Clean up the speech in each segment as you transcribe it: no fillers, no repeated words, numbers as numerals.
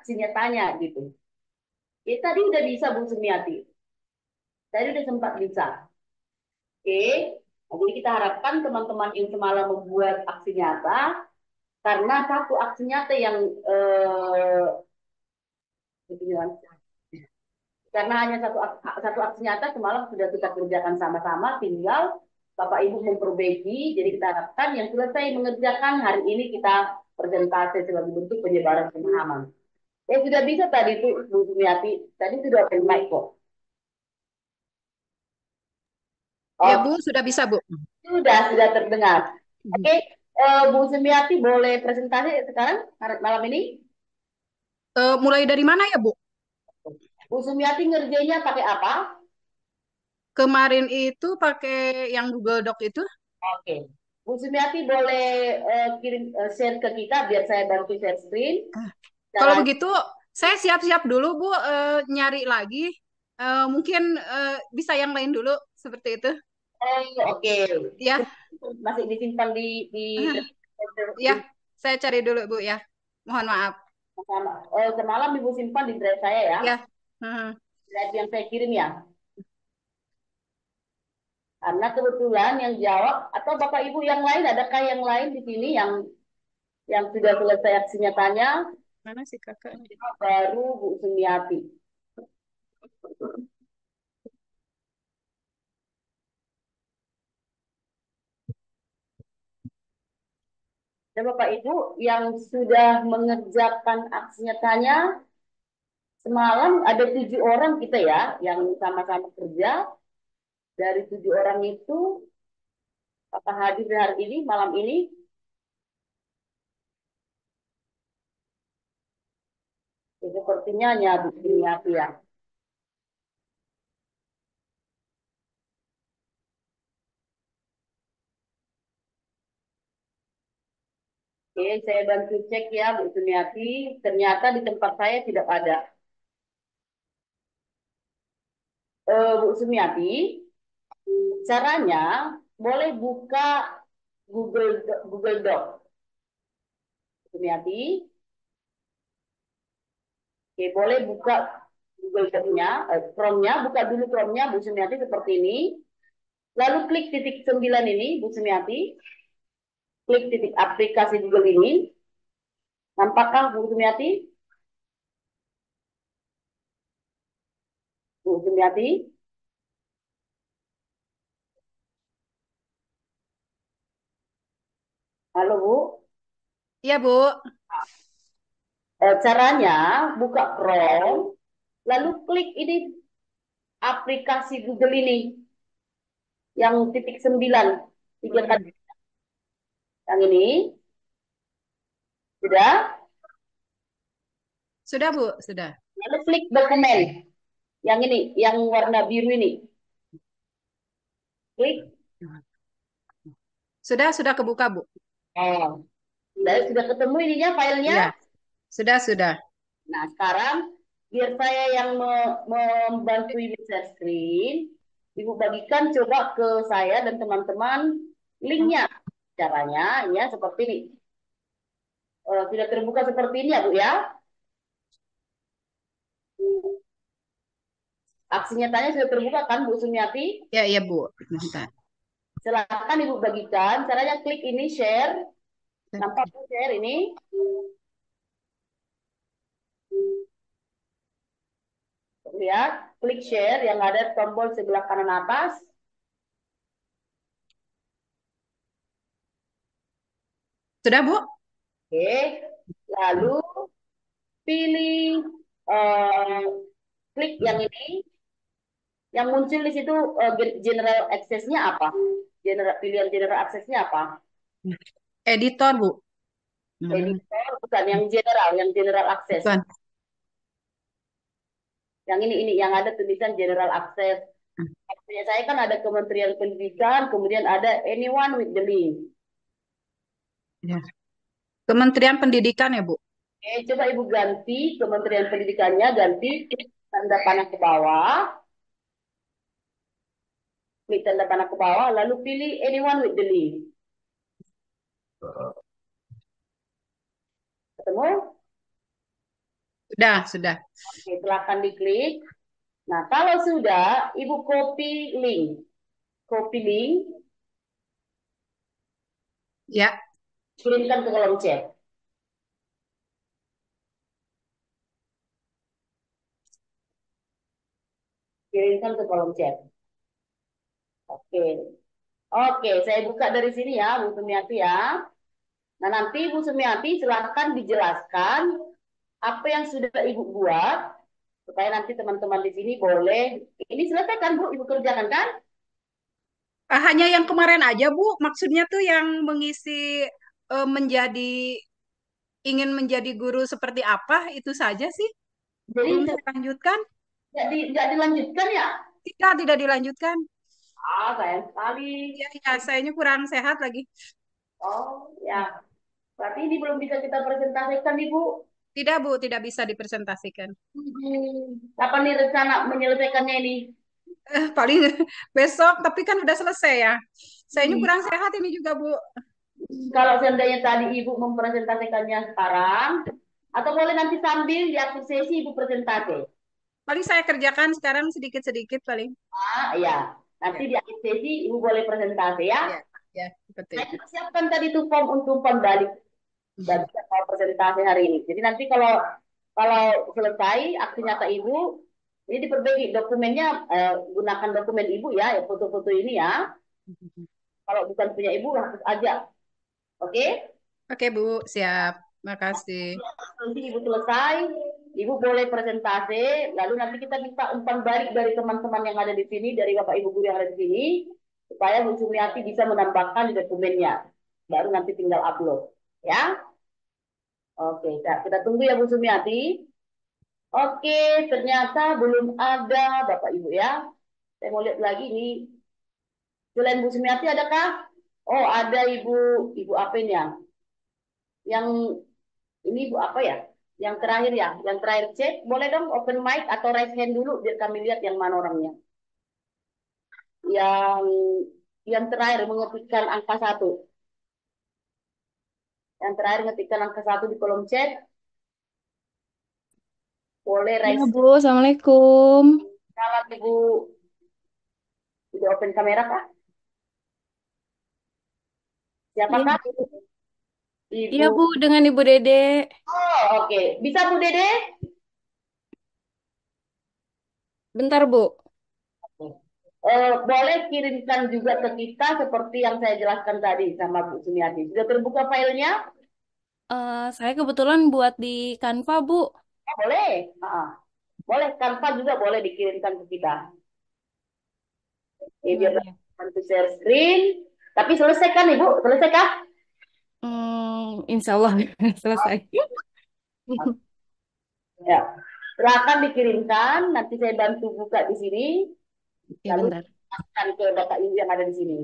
aksi nyatanya gitu. Tadi udah bisa Bu Sumiati. Tadi udah sempat bisa. Oke. Nah, jadi kita harapkan teman-teman yang semalam membuat aksi nyata, karena satu aksi nyata yang gitu ya, karena hanya satu aksi nyata semalam sudah kita kerjakan sama-sama, tinggal Bapak Ibu memperbaiki. Jadi kita harapkan yang selesai mengerjakan hari ini kita presentasi sebagai bentuk penyebaran pemahaman. Sudah bisa tadi itu Bu Sumiati, tadi sudah open mic kok. Ya Oh, Bu, sudah bisa Bu. sudah terdengar. Oke, Bu Sumiati boleh presentasi sekarang malam ini? Mulai dari mana ya Bu? Bu Sumiati ngerjainnya pakai apa? Kemarin itu pakai yang Google Doc itu. Oke. Bu Sumiati boleh kirim share ke kita biar saya bantu share screen. Eh, Kalau Caranya, begitu, saya siap-siap dulu Bu, nyari lagi. Mungkin bisa yang lain dulu, seperti itu. oke. Ya, Masih disimpan di ya, saya cari dulu Bu ya. Mohon maaf. semalam Ibu simpan di drive saya ya. Ya, hmm. Drive yang saya kirim ya. Karena kebetulan yang jawab atau Bapak Ibu yang lain, adakah yang lain di sini yang sudah selesai aksinya tanya, Mana sih kakak? baru Bu Sumiati. Dan Bapak Ibu yang sudah mengerjakan aksinya tanya, semalam ada 7 orang kita ya yang sama-sama kerja. Dari 7 orang itu, apa hadir hari ini, malam ini? Ya, sepertinya hanya Bu Sumiati ya. Oke, saya bantu cek ya Bu Sumiati. Ternyata di tempat saya tidak ada. Bu Sumiati, caranya boleh buka Google Doc. Bu Sumiati, oke, boleh buka Google Doc-nya, Chrome-nya, buka dulu Chrome-nya Bu Sumiati seperti ini. Lalu klik titik 9 ini Bu Sumiati, klik titik aplikasi Google ini. Nampakkah Bu Sumiati? Bu Sumiati, halo Bu. Iya Bu. Caranya buka Chrome, lalu klik ini aplikasi Google ini yang titik 9 tiga Hmm. kali yang ini sudah, Sudah Bu, sudah. lalu klik dokumen yang ini yang warna biru ini, klik. Sudah kebuka Bu. Oh, sudah ketemu ininya filenya. Iya, sudah. Nah sekarang biar saya yang membantu ibu share screen, ibu bagikan coba ke saya dan teman-teman linknya. Caranya ya seperti ini. Sudah terbuka seperti ini ya Bu ya. Aksi nyatanya sudah terbuka kan Bu Sumiati? Ya Bu. Bentar. Silakan Ibu bagikan. Caranya klik ini share. Nampak share ini. Lihat, klik share yang ada tombol sebelah kanan atas. Sudah Bu? Oke. Lalu pilih eh, klik yang ini. Yang muncul di situ general access-nya apa? Pilihan general access-nya apa? Editor Bu. Hmm, Editor, bukan yang general access. bukan. Yang ini yang ada tulisan general access. Punya saya kan ada Kementerian Pendidikan, kemudian ada anyone with the link. Ya. Kementerian Pendidikan ya Bu. Oke, coba Ibu ganti Kementerian Pendidikannya, ganti klik tanda panah ke bawah, klik tanda panah ke bawah, lalu pilih anyone with the link. Ketemu? Sudah. Oke, silakan diklik. Nah, kalau sudah, Ibu copy link, Ya. kirimkan ke kolom chat. Kirimkan ke kolom chat. Oke. Oke, saya buka dari sini ya, Bu Sumiati ya. Nah, nanti Bu Sumiati silakan dijelaskan apa yang sudah Ibu buat supaya nanti teman-teman di sini boleh ini selesai kan Bu, Ibu kerjakan kan? Hanya yang kemarin aja, Bu. Maksudnya tuh yang mengisi menjadi ingin menjadi guru seperti apa itu saja sih. Jadi Belum saya lanjutkan. nggak dilanjutkan ya? Tidak dilanjutkan. Ah, sayang sekali. Ya, ya, sayanya kurang sehat lagi. Oh, ya. Berarti ini belum bisa kita presentasikan, Ibu. Tidak, Bu, tidak bisa dipresentasikan. Kapan nih rencana menyelesaikannya ini? Paling besok, tapi kan udah selesai ya. Sayanya Hmm. kurang sehat ini juga, Bu. Kalau seandainya tadi Ibu mempresentasikannya sekarang, atau boleh nanti sambil di akhir sesi Ibu presentasi. Paling saya kerjakan sekarang sedikit-sedikit paling. Ah, ya. Nanti Ya, di akhir sesi Ibu boleh presentasi ya. ya, ya, seperti Saya itu. siapkan tadi tuh form untuk umpan balik dan kalau presentasi hari ini. Jadi nanti kalau kalau selesai aksi nyata Ibu, ini diperbaiki dokumennya, gunakan dokumen Ibu ya, ya foto-foto ini ya. Kalau bukan punya Ibu hapus aja. Oke? Oke, Bu, siap. Makasih. Nanti Ibu selesai, Ibu boleh presentasi, lalu nanti kita minta umpan balik dari teman-teman yang ada di sini, dari Bapak Ibu guru yang ada di sini, supaya Bu Sumiati bisa menambahkan di dokumennya. Baru nanti tinggal upload. Ya? Oke, kita tunggu ya Bu Sumiati. Oke, ternyata belum ada Bapak Ibu ya. Saya mau lihat lagi nih. Selain Bu Sumiati adakah? Oh, ada Ibu apa ini ya? Yang ini Ibu apa ya? Yang terakhir ya, yang terakhir cek. Boleh dong open mic atau raise hand dulu biar kami lihat yang mana orangnya. Yang yang terakhir mengetikkan angka satu. Yang terakhir mengetikkan angka satu di kolom chat. Boleh Ya, raise. Bu. Assalamualaikum. Salam Ibu. Sudah open kamera kah? Iya, Siapakah? Bu. Iya, Ibu. Bu, dengan Ibu Dede. Oh, oke. Bisa Bu Dede? Bentar, Bu. Boleh kirimkan juga ke kita seperti yang saya jelaskan tadi sama Bu Sumiati. Sudah terbuka filenya? Saya kebetulan buat di Canva, Bu. Oh, boleh. Boleh. Canva juga boleh dikirimkan ke kita. Oke, biar Gimana ya? bantu share screen. Tapi selesai kan Ibu? Selesai kah? Insya Allah selesai. Ya. Silakan dikirimkan. Nanti saya bantu buka di sini. Ya, Lalu bentar. akan ke Bapak Ibu yang ada di sini.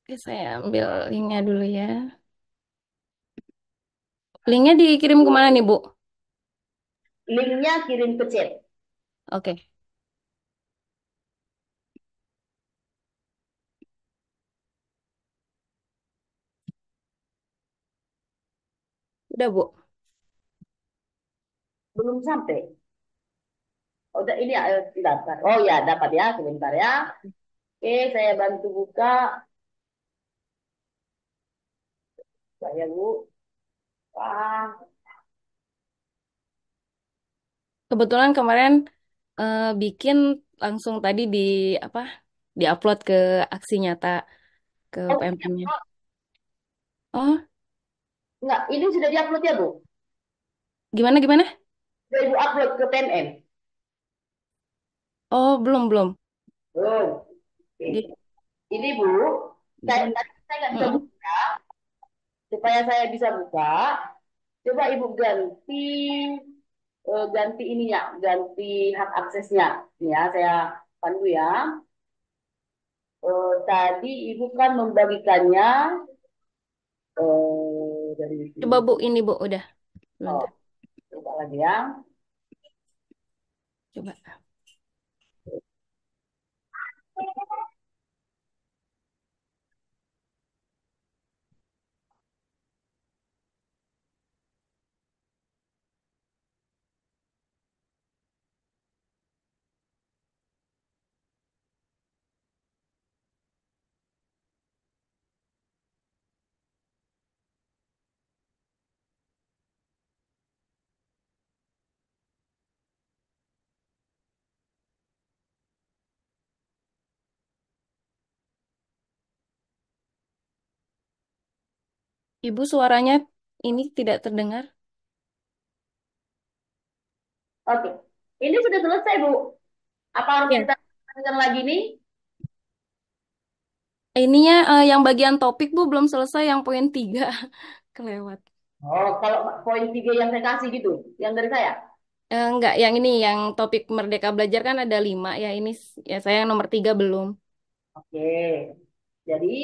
Oke, saya ambil linknya dulu ya. Linknya dikirim kemana nih, Bu? Linknya kirim ke chat. Oke, udah, Bu. Belum sampai. Oh, udah ini ya, dapat. Oh ya, dapat ya. Sebentar ya. Oke, saya bantu buka. Saya Bu. Wah, Kebetulan kemarin bikin langsung tadi apa? Diupload ke aksi nyata ke oh, PMM-nya. Oh, enggak, ini sudah diupload ya, Bu? gimana gimana? Sudah Ibu upload ke PNM? Oh, belum belum. Oh, oke. Di, Ini, Bu, gimana? saya nggak bisa Mm-mm. buka. Supaya saya bisa buka, coba Ibu ganti ininya, ganti hak aksesnya. Ini ya, saya pandu ya. Tadi Ibu kan membagikannya dari Coba sini. Bu, ini Bu, udah. Oh, Bentar, coba lagi ya. coba. Ibu suaranya ini tidak terdengar. Oke. Ini sudah selesai, Bu. Apa harus Ya. kita lanjutkan lagi nih? Ininya yang bagian topik Bu belum selesai yang poin 3 kelewat. Oh, kalau poin 3 yang saya kasih gitu, yang dari saya. Enggak, yang ini yang topik Merdeka Belajar kan ada 5 ya ini ya saya yang nomor 3 belum. Oke. Jadi,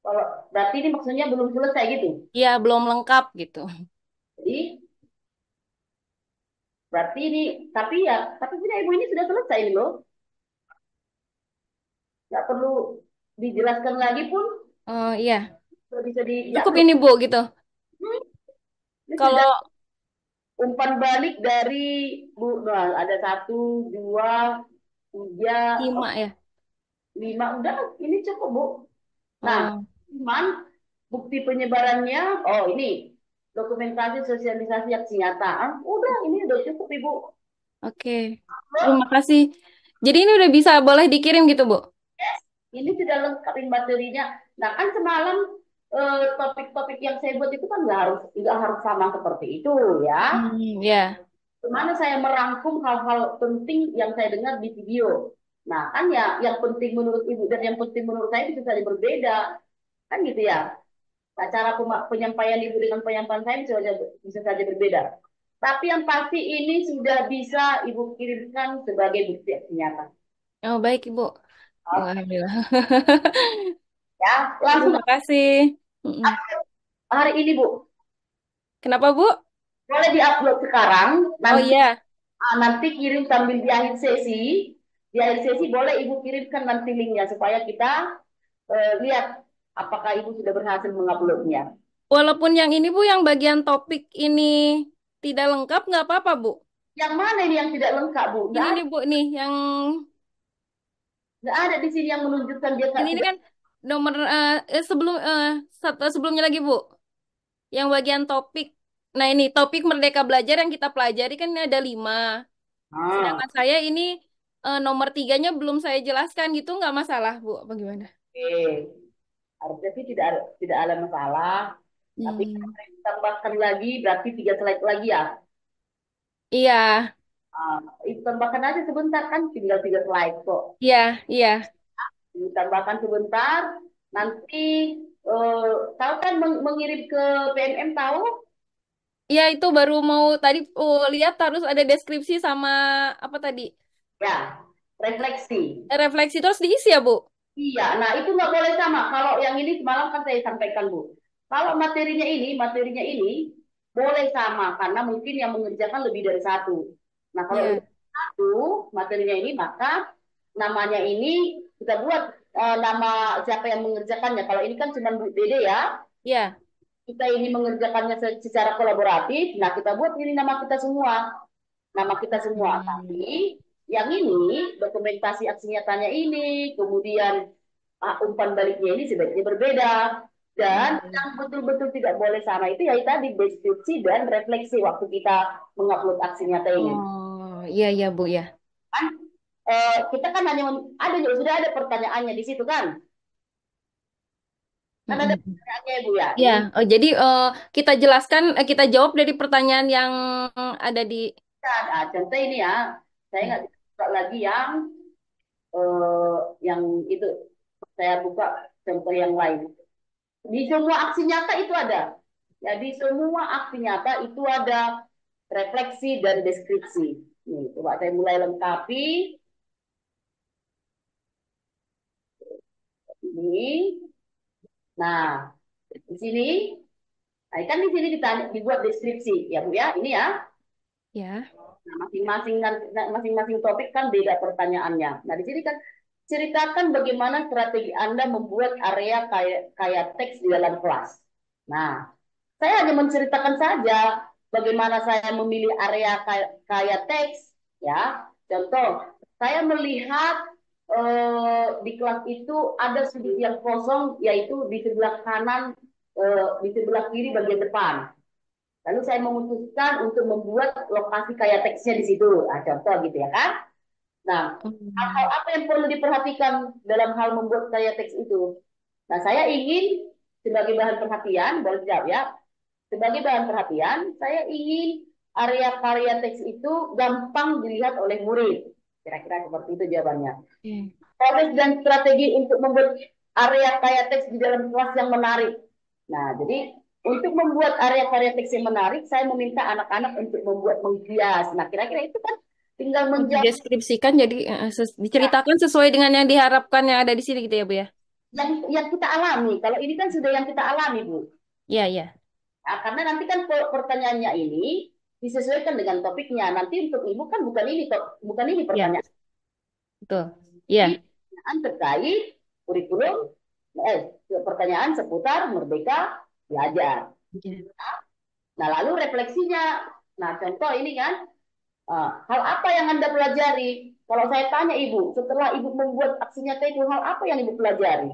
kalau berarti ini maksudnya belum selesai gitu. Iya belum lengkap gitu. Jadi, berarti ini, tapi punya ibu ini sudah selesai ini loh. Nggak perlu dijelaskan lagi pun, Oh iya sudah bisa di, ya, cukup ini Bu gitu. ini sudah Kalau umpan balik dari Bu. Nah, ada satu, dua, tiga, 5 ya. 5. Udah, ini cukup, Bu. Nah, Oh cuman bukti penyebarannya, oh ini, dokumentasi sosialisasi aksi nyata. Ah, udah, ini udah cukup, Ibu. oke. Terima kasih. Jadi ini udah bisa boleh dikirim gitu Bu? Ini sudah lengkapin materinya. Nah, kan semalam topik-topik yang saya buat itu kan nggak harus sama seperti itu ya. Ya. Kemana saya merangkum hal-hal penting yang saya dengar di video. Nah, kan ya yang penting menurut Ibu dan yang penting menurut saya bisa saja berbeda. Kan gitu ya. Nah, cara penyampaian Ibu dengan penyampaian saya bisa saja berbeda. Tapi yang pasti ini sudah bisa Ibu kirimkan sebagai bukti aksi nyata. Oh baik Ibu. Oke, Alhamdulillah. ya, langsung Terima kasih. Mm-mm. hari ini Bu. Kenapa Bu? Boleh diupload sekarang, Oh nanti iya. nanti kirim sambil di akhir sesi. Di akhir sesi boleh Ibu kirimkan nanti linknya supaya kita lihat apakah Ibu sudah berhasil menguploadnya. Walaupun yang ini Bu, yang bagian topik ini tidak lengkap, nggak apa-apa Bu. Yang mana ini yang tidak lengkap, Bu? Ini nih Bu, nih yang Nggak ada di sini yang menunjukkan dia ini tidak. kan nomor sebelum satu sebelumnya lagi Bu, yang bagian topik. Nah ini topik Merdeka Belajar yang kita pelajari kan ini ada 5. Ah, Sedangkan saya ini nomor 3-nya belum saya jelaskan gitu, nggak masalah Bu, apa gimana? oke. Harusnya sih tidak ada masalah. Tapi Hmm. kalau ditambahkan lagi berarti 3 slide lagi ya. Iya, Ah, itu tambahkan aja sebentar kan tinggal 3 slide kok. iya, iya. Ditambahkan sebentar, nanti tahu kan mengirim ke PMM tahu? Iya itu baru mau tadi lihat harus ada deskripsi sama apa tadi? Ya, refleksi. Refleksi terus diisi ya, Bu? Iya, nah itu nggak boleh sama. Kalau yang ini semalam kan saya sampaikan, Bu. Kalau materinya ini boleh sama karena mungkin yang mengerjakan lebih dari satu. Nah, kalau Iya, lebih dari satu materinya ini, maka namanya ini kita buat nama siapa yang mengerjakannya. Kalau ini kan cuma Bu Dede ya, iya. kita ini mengerjakannya secara kolaboratif. Nah, kita buat ini nama kita semua. Hmm. Tapi yang ini dokumentasi aksi nyatanya ini, kemudian umpan baliknya ini sebaiknya berbeda. Dan Hmm. yang betul-betul tidak boleh sama itu ya tadi deskripsi dan refleksi waktu kita mengupload aksi nyata ini. Oh, iya iya Bu ya. Kan kita kan hanya ada juga sudah ada pertanyaannya di situ kan? Kan ada Mm-mm. pertanyaannya ya Bu ya. Iya, Ini oh, jadi kita jelaskan, kita jawab dari pertanyaan yang ada di. kan, contoh ini ya, saya Ya, nggak buka lagi yang itu saya buka contoh yang lain. Di semua aksi nyata itu ada. Ya, di semua aksi nyata itu ada refleksi dan deskripsi. Nih, coba saya mulai lengkapi ini. Nah, di sini, nah, kan di sini dibuat deskripsi, ya Bu ya. Ini ya. ya, Nah, masing-masing topik kan beda pertanyaannya. Nah, di sini kan ceritakan bagaimana strategi Anda membuat area kayak teks di dalam kelas. Nah, saya hanya menceritakan saja bagaimana saya memilih area kayak teks, ya. Contoh, saya melihat di kelas itu ada sudut yang kosong, yaitu di sebelah kanan, di sebelah kiri bagian depan. Lalu saya memutuskan untuk membuat lokasi kayak teksnya di situ. Nah, contoh gitu ya kan. Nah, hal Hmm. apa yang perlu diperhatikan dalam hal membuat kayak teks itu? Nah, saya ingin sebagai bahan perhatian, boleh dijawab ya. Sebagai bahan perhatian, saya ingin area karya teks itu gampang dilihat oleh murid. Kira-kira seperti itu jawabannya. Proses dan strategi untuk membuat area karya teks di dalam kelas yang menarik. Nah, jadi untuk membuat area karya teks yang menarik, saya meminta anak-anak untuk membuat menghias. Nah, kira-kira itu kan tinggal menjawab Dideskripsikan jadi diceritakan sesuai dengan yang diharapkan yang ada di sini gitu ya Bu ya. yang kita alami. Kalau ini kan sudah yang kita alami, Bu. Iya, iya. Nah, karena nanti kan pertanyaannya ini disesuaikan dengan topiknya. Nanti untuk ibu kan bukan ini Iya, pertanyaan. betul. Iya. Pertanyaan terkait kurikulum, pertanyaan seputar Merdeka Belajar. Nah, lalu refleksinya. Nah, contoh ini kan, hal apa yang Anda pelajari? Kalau saya tanya ibu, setelah ibu membuat aksi nyata itu, hal apa yang ibu pelajari?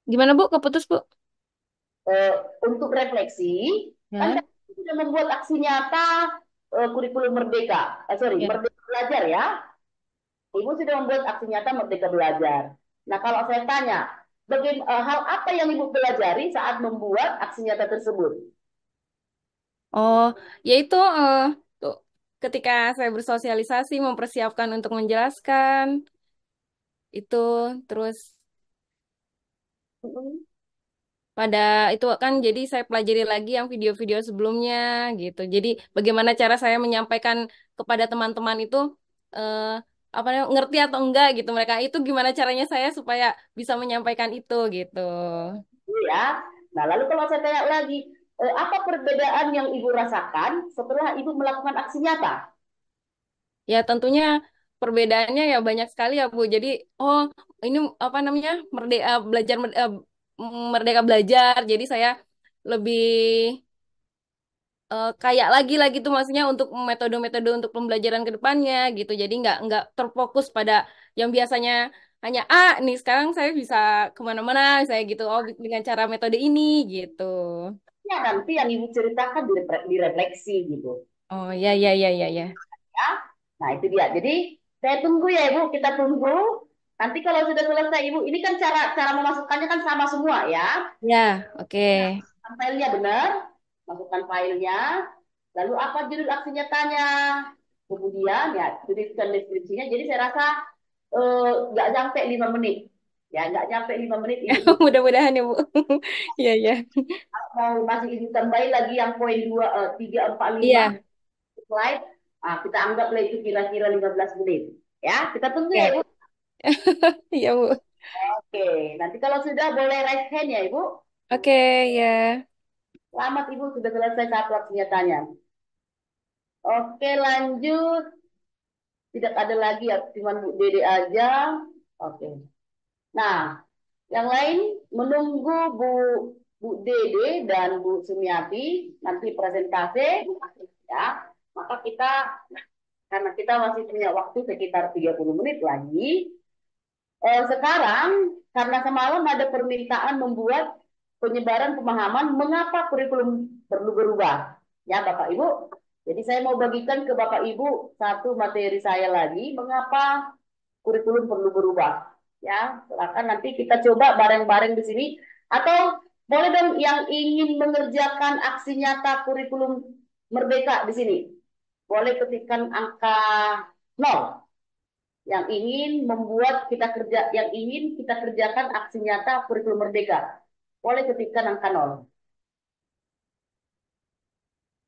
Gimana Bu? Keputus Bu? Eh, untuk refleksi, kan Ya. tadi sudah membuat aksi nyata kurikulum Merdeka. Sorry, Ya. Merdeka Belajar ya. Ibu sudah membuat aksi nyata Merdeka Belajar. Nah, kalau saya tanya, hal apa yang ibu pelajari saat membuat aksi nyata tersebut? Oh, yaitu tuh ketika saya bersosialisasi mempersiapkan untuk menjelaskan itu terus Mm-mm. pada itu kan jadi saya pelajari lagi yang video-video sebelumnya gitu. Jadi bagaimana cara saya menyampaikan kepada teman-teman itu eh, apa namanya ngerti atau enggak gitu mereka itu gimana caranya saya supaya bisa menyampaikan itu gitu. Ya. Nah, lalu kalau saya tanya lagi, apa perbedaan yang ibu rasakan setelah ibu melakukan aksi nyata? Ya tentunya perbedaannya ya banyak sekali ya Bu. Jadi oh ini apa namanya merdeka belajar. Jadi saya lebih kayak lagi tuh maksudnya untuk metode-metode untuk pembelajaran ke depannya gitu. Jadi nggak terfokus pada yang biasanya hanya nih sekarang saya bisa kemana-mana saya gitu. Oh dengan cara metode ini gitu. Ya, nanti yang ibu ceritakan direfleksi gitu. Oh ya ya ya ya ya. Ya. Nah, itu dia. Jadi, saya tunggu ya, Ibu. Kita tunggu. Nanti kalau sudah selesai, Ibu, ini kan cara cara memasukkannya kan sama semua ya. Ya oke. Masukkan filenya benar, masukkan filenya. Lalu apa judul aksi nyatanya? Kemudian ya tuliskan deskripsinya. Jadi saya rasa nggak sampai 5 menit. Ya, nggak sampai 5 menit Ibu Mudah-mudahan ya Bu. Iya ya. mau masih Ibu tambahin lagi yang poin 2, 3, 4, 5 Iya. slide. Nah, kita anggaplah itu kira-kira 15 menit. Ya, kita tunggu ya, Ya. Ibu. Iya Bu. Oke, nanti kalau sudah boleh raise hand ya Ibu. Oke ya. Selamat Ibu, sudah selesai satu aksi nyatanya. Oke, lanjut. Tidak ada lagi ya, cuma Bu Dede aja. Oke. Nah, yang lain menunggu Bu Dede dan Bu Sumiati nanti presentasi ya. Maka kita karena kita masih punya waktu sekitar 30 menit lagi. Sekarang karena semalam ada permintaan membuat penyebaran pemahaman mengapa kurikulum perlu berubah. Ya, Bapak Ibu. Jadi saya mau bagikan ke Bapak Ibu satu materi saya lagi, mengapa kurikulum perlu berubah. Ya, silakan nanti kita coba bareng-bareng di sini. Atau boleh dong yang ingin mengerjakan aksi nyata kurikulum Merdeka di sini. Boleh ketikkan angka 0 yang ingin kita kerjakan aksi nyata kurikulum Merdeka. Boleh ketikkan angka 0.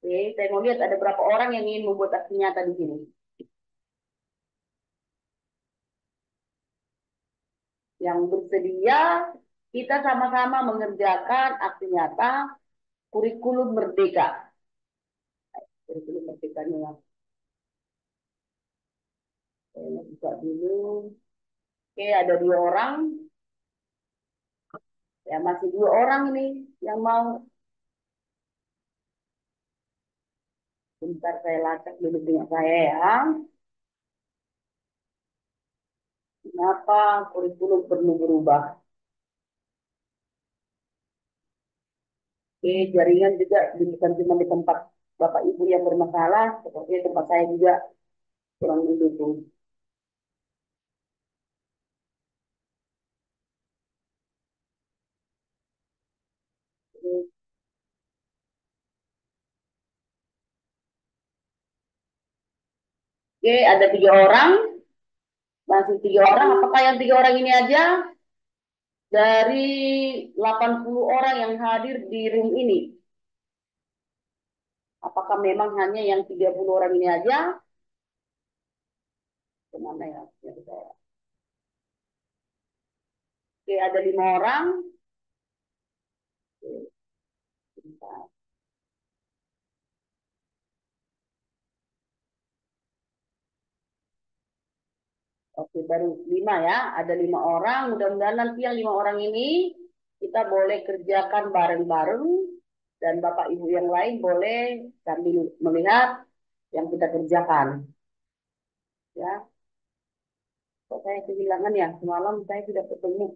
Oke, saya mau lihat ada berapa orang yang ingin membuat aksi nyata di sini. Yang bersedia, kita sama-sama mengerjakan aksi nyata kurikulum Merdeka. Kurikulum Merdekanya. Saya buka dulu. Oke, ada 2 orang. Ya, masih 2 orang ini yang mau. Bentar saya lacak dulu dengan saya ya. Kenapa kurikulum perlu berubah? Oke, jaringan juga bukan cuma di tempat Bapak Ibu yang bermasalah, seperti tempat saya juga kurang mendukung. Oke, ada 3 orang. Masih 3 orang. Apakah yang 3 orang ini aja? Dari 80 orang yang hadir di room ini. Apakah memang hanya yang 30 orang ini aja? Kemana ya? Oke, ada 5 orang. Oke, bentar. Oke, baru 5 ya. Ada 5 orang. Mudah-mudahan nanti yang 5 orang ini kita boleh kerjakan bareng-bareng. Dan Bapak Ibu yang lain boleh sambil melihat yang kita kerjakan. Ya, kok saya kehilangan ya? Semalam saya tidak ketemu.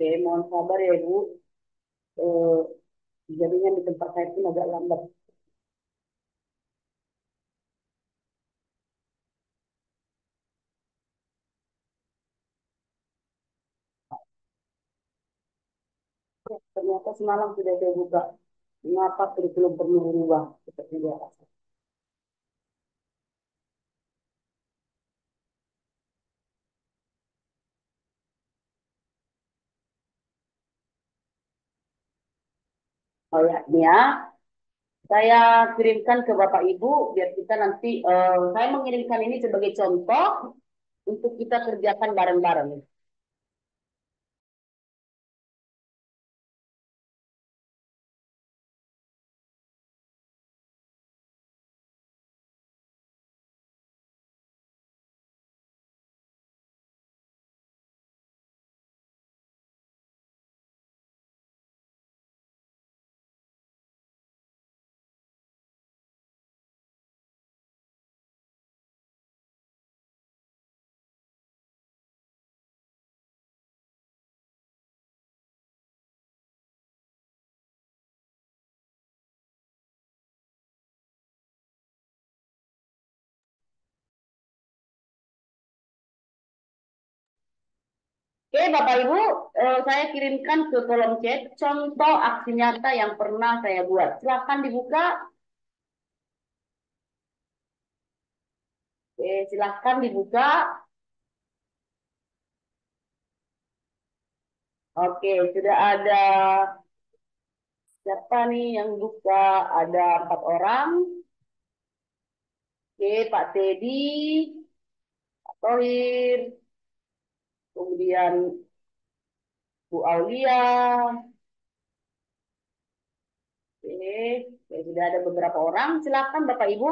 Oke, mohon sabar ya Ibu. Eh, Jaringan di tempat saya pun agak lambat. Ternyata semalam sudah saya buka. Mengapa kurikulum perlu berubah seperti biasa? Oh ya, ini ya. Saya kirimkan ke Bapak Ibu biar kita nanti saya mengirimkan ini sebagai contoh untuk kita kerjakan bareng-bareng. Oke, Bapak Ibu, saya kirimkan ke kolom chat contoh aksi nyata yang pernah saya buat. Silakan dibuka. Oke, silakan dibuka. Oke, sudah ada siapa nih yang buka? Ada 4 orang. Oke, Pak Teddy, Pak Tohir, kemudian Bu Aulia. Oke, ya, sudah ada beberapa orang. Silakan Bapak Ibu,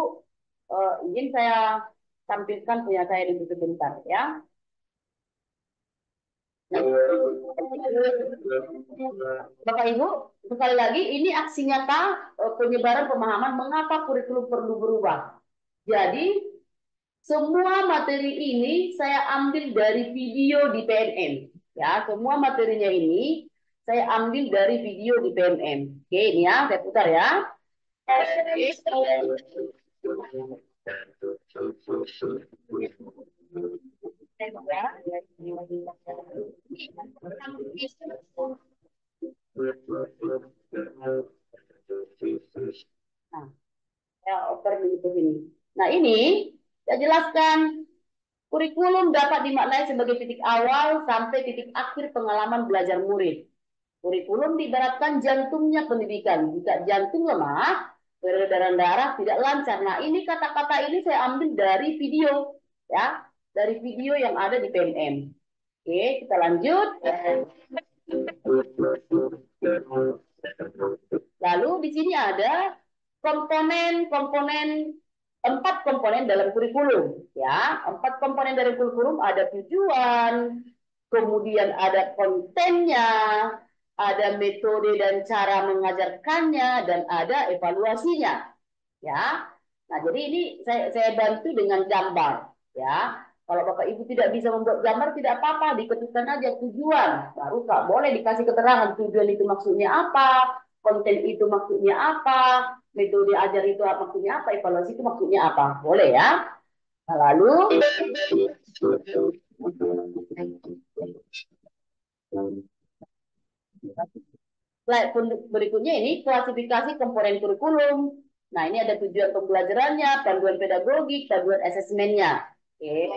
izin saya tampilkan punya saya dulu sebentar ya. Nah, Bapak Ibu, sekali lagi ini aksi nyata penyebaran pemahaman mengapa kurikulum perlu berubah. Jadi, semua materi ini saya ambil dari video di PNM. Ya, semua materinya ini saya ambil dari video di PNM. Oke, ini ya, saya putar ya. Nah, ya, oper begitu ini. Nah, ini saya jelaskan kurikulum dapat dimaknai sebagai titik awal sampai titik akhir pengalaman belajar murid. Kurikulum diibaratkan jantungnya pendidikan. Jika jantung lemah, peredaran darah tidak lancar. Nah, ini kata-kata ini saya ambil dari video, ya, dari video yang ada di PNM. Oke, kita lanjut. Lalu di sini ada komponen-komponen 4 komponen dalam kurikulum, ya. 4 komponen dari kurikulum ada tujuan, kemudian ada kontennya, ada metode dan cara mengajarkannya, dan ada evaluasinya, ya. Nah, jadi ini saya bantu dengan gambar, ya. Kalau Bapak Ibu tidak bisa membuat gambar, tidak apa-apa, diketikkan aja tujuan. Baru Kak, boleh dikasih keterangan tujuan itu maksudnya apa, konten itu maksudnya apa, metode ajar itu maksudnya apa, evaluasi itu maksudnya apa. Boleh ya. Nah, lalu slide berikutnya ini klasifikasi komponen kurikulum. Nah, ini ada tujuan pembelajarannya, panduan pedagogik, panduan asesmennya. Oke.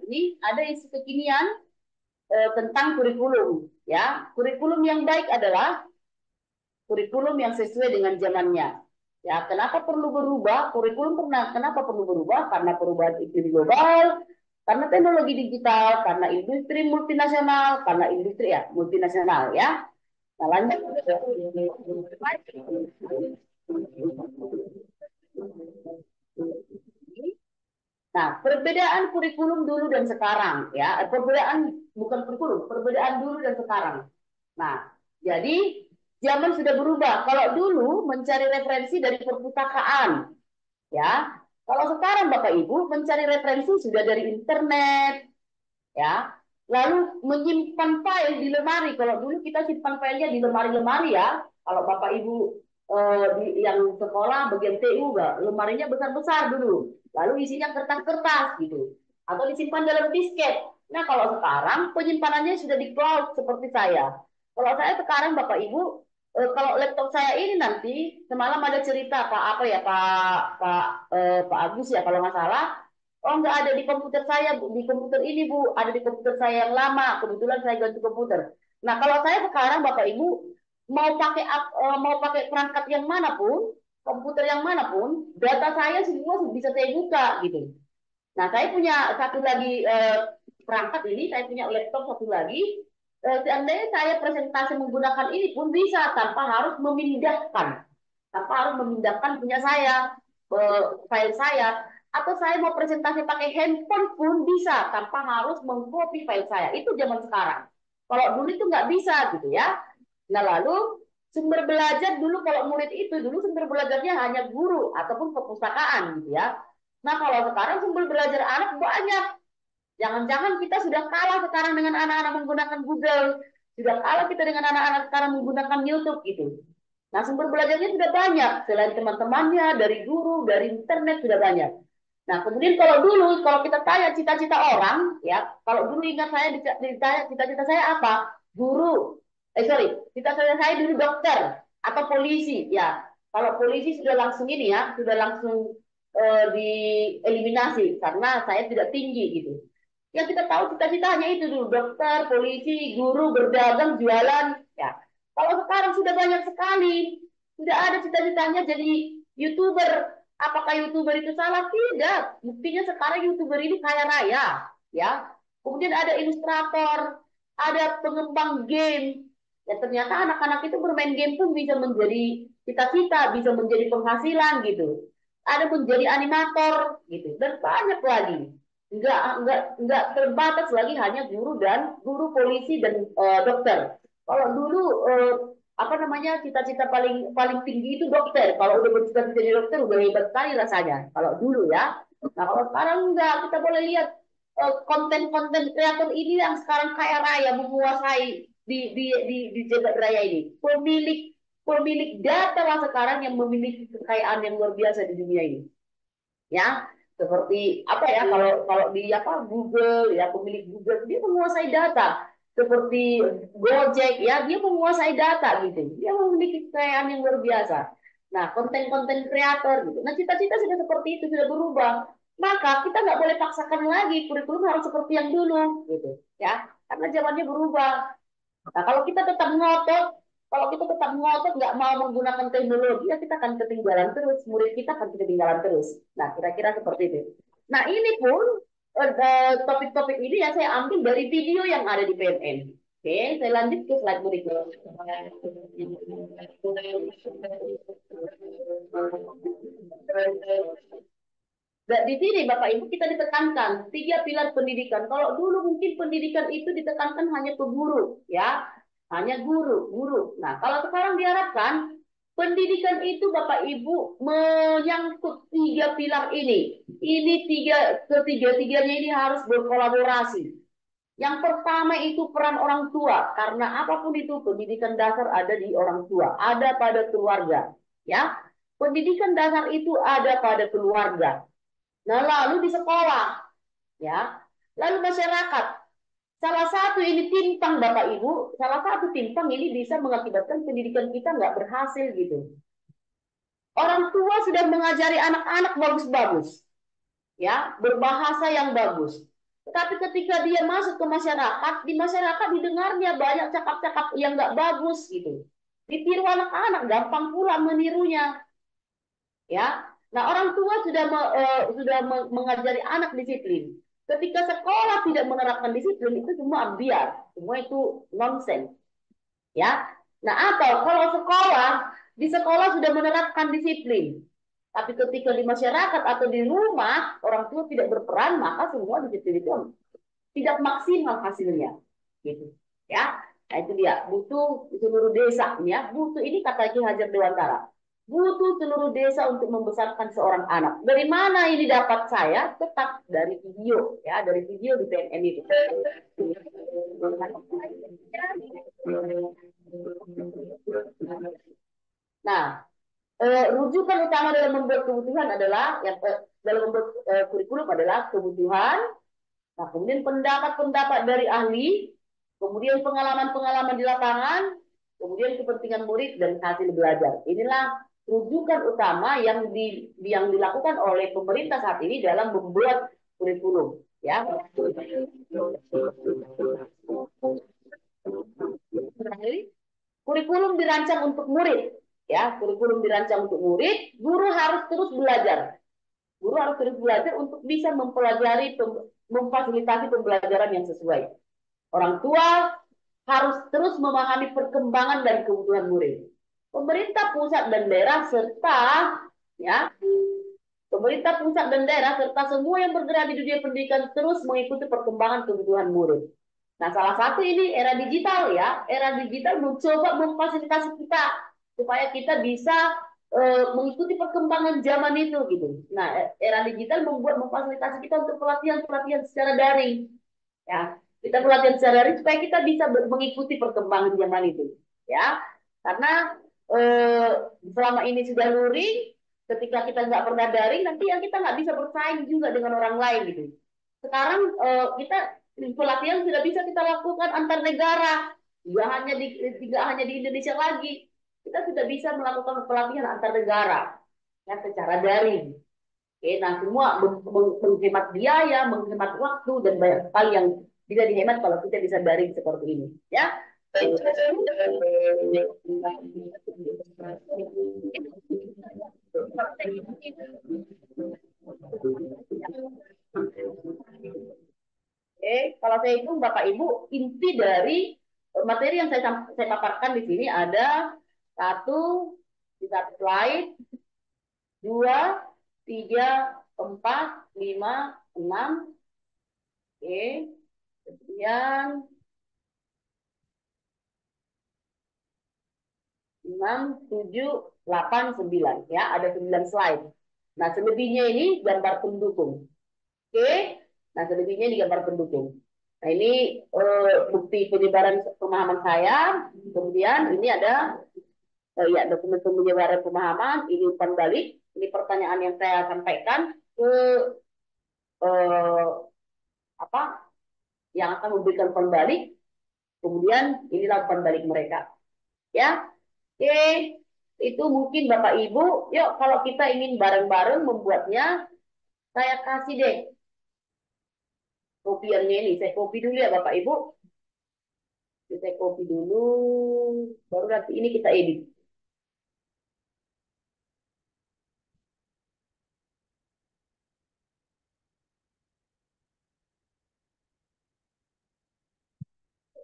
Ini ada isu kekinian tentang kurikulum, ya. Kurikulum yang baik adalah kurikulum yang sesuai dengan zamannya. Ya, kenapa perlu berubah? Kurikulum kenapa perlu berubah? Karena perubahan iklim global, karena teknologi digital, karena industri multinasional, karena industri ya multinasional ya. Nah, lanjut. Nah, perbedaan kurikulum dulu dan sekarang ya, perbedaan bukan kurikulum, perbedaan dulu dan sekarang. Nah, jadi zaman sudah berubah. Kalau dulu mencari referensi dari perpustakaan, ya. Kalau sekarang Bapak Ibu mencari referensi sudah dari internet, ya. Lalu menyimpan file di lemari. Kalau dulu kita simpan filenya di lemari-lemari ya. Kalau Bapak Ibu yang sekolah bagian TU enggak, lemarinya besar-besar dulu. Lalu isinya kertas-kertas gitu. Atau disimpan dalam disket. Nah, kalau sekarang penyimpanannya sudah di cloud seperti saya. Kalau saya sekarang Bapak Ibu, kalau laptop saya ini nanti semalam ada cerita Pak apa ya Pak Agus ya kalau nggak salah. Oh, nggak ada di komputer saya, Bu. Di komputer ini, Bu. Ada di komputer saya yang lama. Kebetulan saya ganti komputer. Nah, kalau saya sekarang, Bapak Ibu, mau pakai perangkat yang manapun, komputer yang manapun, data saya semua bisa saya buka, gitu. Nah, saya punya satu lagi perangkat ini, saya punya laptop satu lagi. Seandainya saya presentasi menggunakan ini pun bisa tanpa harus memindahkan punya saya, file saya, atau saya mau presentasi pakai handphone pun bisa tanpa harus mengcopy file saya. Itu zaman sekarang. Kalau dulu itu nggak bisa gitu ya. Nah lalu sumber belajar dulu kalau murid itu dulu sumber belajarnya hanya guru ataupun perpustakaan gitu ya. Nah kalau sekarang sumber belajar anak banyak. Jangan-jangan kita sudah kalah sekarang dengan anak-anak menggunakan Google. Sudah kalah kita dengan anak-anak sekarang menggunakan YouTube gitu. Nah, sumber belajarnya sudah banyak. Selain teman-temannya, dari guru, dari internet sudah banyak. Nah, kemudian kalau kita tanya cita-cita orang, ya, kalau dulu ingat saya ditanya cita-cita saya apa? Guru. Cita-cita saya dulu dokter atau polisi, ya. Kalau polisi sudah langsung ini ya, sudah langsung dieliminasi karena saya tidak tinggi gitu. Yang kita tahu cita-cita hanya itu dulu, dokter, polisi, guru, berdagang, jualan, ya. Kalau sekarang sudah banyak sekali, sudah ada cita-citanya jadi YouTuber. Apakah YouTuber itu salah? Tidak. Buktinya sekarang YouTuber ini kaya raya, ya. Kemudian ada ilustrator, ada pengembang game. Ya ternyata anak-anak itu bermain game pun bisa menjadi cita-cita, bisa menjadi penghasilan gitu. Ada menjadi animator gitu dan banyak lagi. Enggak terbatas lagi hanya guru polisi dan dokter. Kalau dulu apa namanya cita-cita paling paling tinggi itu dokter. Kalau udah bercita-cita jadi dokter udah hebat sekali rasanya. Kalau dulu ya. Nah kalau sekarang enggak, kita boleh lihat konten-konten kreator ini yang sekarang kaya raya menguasai di jagat raya ini. Pemilik data lah sekarang yang memiliki kekayaan yang luar biasa di dunia ini. Ya, seperti apa ya kalau di apa Google ya pemilik Google dia menguasai data seperti Gojek ya dia menguasai data gitu dia memiliki kekayaan yang luar biasa. Nah konten-konten kreator gitu. Nah cita-cita sudah seperti itu sudah berubah. Maka kita nggak boleh paksakan lagi kurikulum harus seperti yang dulu gitu ya karena zamannya berubah. Nah, kalau kita tetap ngotot nggak mau menggunakan teknologi, ya kita akan ketinggalan terus, murid kita akan ketinggalan terus. Nah, kira-kira seperti itu. Nah, ini pun topik-topik ini ya saya ambil dari video yang ada di PNN. Oke, saya lanjut ke slide berikutnya. Di sini Bapak Ibu kita ditekankan 3 pilar pendidikan. Kalau dulu mungkin pendidikan itu ditekankan hanya ke guru, ya. hanya guru. Nah, kalau sekarang diharapkan pendidikan itu Bapak Ibu menyangkut tiga pilar ini. Ini ketiga-tiganya ini harus berkolaborasi. Yang pertama itu peran orang tua, karena apapun itu pendidikan dasar ada di orang tua, ada pada keluarga, ya. Pendidikan dasar itu ada pada keluarga. Nah, lalu di sekolah, ya. Lalu masyarakat. Salah satu ini timpang Bapak Ibu, salah satu timpang ini bisa mengakibatkan pendidikan kita nggak berhasil gitu. Orang tua sudah mengajari anak-anak bagus-bagus, ya, berbahasa yang bagus. Tapi ketika dia masuk ke masyarakat, di masyarakat didengarnya banyak cakap-cakap yang nggak bagus gitu. Ditiru anak-anak, gampang pula menirunya, ya. Nah, orang tua sudah mengajari anak disiplin. Ketika sekolah tidak menerapkan disiplin, itu semua ambiar, semua itu nonsens, ya. Nah, atau kalau di sekolah sudah menerapkan disiplin, tapi ketika di masyarakat atau di rumah orang tua tidak berperan, maka semua disiplin itu tidak maksimal hasilnya, gitu, ya. Nah, itu dia, butuh seluruh desa, ya. Butuh ini kata Ki Hajar Dewantara. Butuh seluruh desa untuk membesarkan seorang anak. Dari mana ini dapat saya? Tetap dari video, ya, dari video di PNN itu. Nah, rujukan utama dalam membuat kebutuhan adalah dalam membuat kurikulum adalah kebutuhan. Nah, kemudian pendapat-pendapat dari ahli, kemudian pengalaman-pengalaman di lapangan, kemudian kepentingan murid dan hasil belajar. Inilah rujukan utama yang dilakukan oleh pemerintah saat ini dalam membuat kurikulum, ya. Kurikulum dirancang untuk murid, ya. Kurikulum dirancang untuk murid, guru harus terus belajar. Guru harus terus belajar untuk bisa mempelajari, memfasilitasi pembelajaran yang sesuai. Orang tua harus terus memahami perkembangan dan kebutuhan murid. Pemerintah pusat dan daerah serta, ya, pemerintah pusat dan daerah serta semua yang bergerak di dunia pendidikan terus mengikuti perkembangan kebutuhan murid. Nah, salah satu ini era digital, ya. Era digital mencoba memfasilitasi kita supaya kita bisa mengikuti perkembangan zaman itu gitu. Nah, era digital memfasilitasi kita untuk pelatihan-pelatihan secara daring, ya. Kita pelatihan secara daring supaya kita bisa mengikuti perkembangan zaman itu, ya. Karena eh, selama ini sudah luring, ketika kita nggak pernah daring, nanti yang kita nggak bisa bersaing juga dengan orang lain gitu. Sekarang kita pelatihan sudah bisa kita lakukan antar negara, tidak hanya di Indonesia lagi. Kita sudah bisa melakukan pelatihan antar negara, ya, secara daring. Oke, nah semua menghemat biaya, menghemat waktu dan banyak hal yang bisa dihemat kalau kita bisa daring seperti ini, ya. Oke, kalau saya hitung Bapak Ibu, inti dari materi yang saya paparkan di sini ada satu, di satu slide, dua, tiga, empat, lima, enam. Oke, kemudian enam, tujuh, delapan, sembilan. Ya, ada 9 slide. Nah, selebihnya ini gambar pendukung. Oke, nah selebihnya ini gambar pendukung. Nah, ini bukti penyebaran pemahaman saya. Kemudian ini ada ya dokumen penyebaran pemahaman. Ini umpan balik. Ini pertanyaan yang saya sampaikan ke eh, apa yang akan memberikan umpan balik. Kemudian inilah umpan balik mereka. Ya, oke. Itu mungkin Bapak Ibu. Yuk, kalau kita ingin bareng-bareng membuatnya, saya kasih deh kopiannya ini. Saya copy dulu ya Bapak Ibu. Kita copy dulu, baru nanti ini kita edit.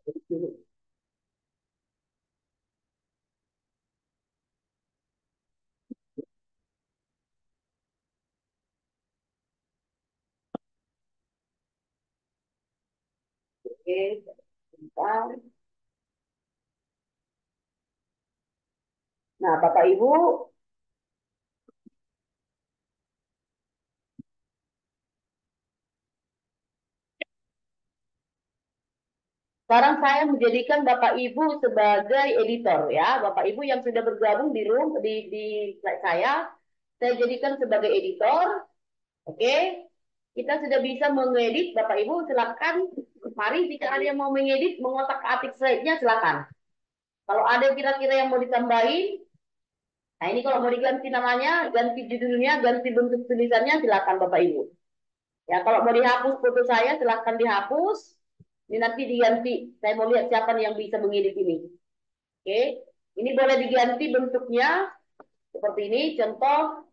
Edit dulu. Oke, sebentar. Nah, Bapak Ibu, sekarang saya menjadikan Bapak Ibu sebagai editor ya. Bapak Ibu yang sudah bergabung di room di slide saya jadikan sebagai editor. Oke. Kita sudah bisa mengedit. Bapak Ibu silakan. Mari jika ada yang mau mengedit, mengotak-atik slide-nya silakan. Kalau ada kira-kira yang mau ditambahin, nah ini kalau mau diganti namanya, ganti judulnya, ganti bentuk tulisannya silakan Bapak Ibu. Ya, kalau mau dihapus foto saya silakan dihapus. Ini nanti diganti. Saya mau lihat siapa nih yang bisa mengedit ini. Oke. Ini boleh diganti bentuknya seperti ini. Contoh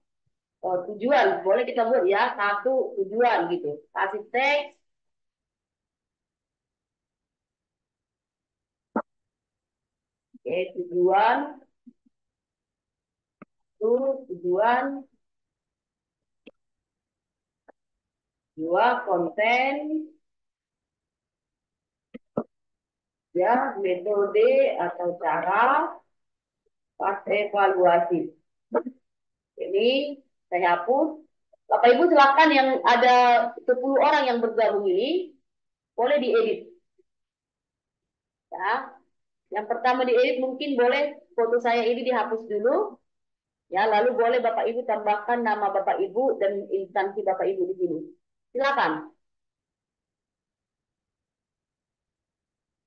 tujuan. Boleh kita buat ya. Satu tujuan gitu. Kasih teks. Oke, tujuan. Tujuan. Dua, konten. Ya, metode atau cara pas evaluasi. Ini saya hapus. Bapak Ibu silakan yang ada 10 orang yang bergabung ini boleh diedit ya. Yang pertama diedit mungkin boleh foto saya ini dihapus dulu ya, lalu boleh Bapak Ibu tambahkan nama Bapak Ibu dan instansi Bapak Ibu di sini. Silakan.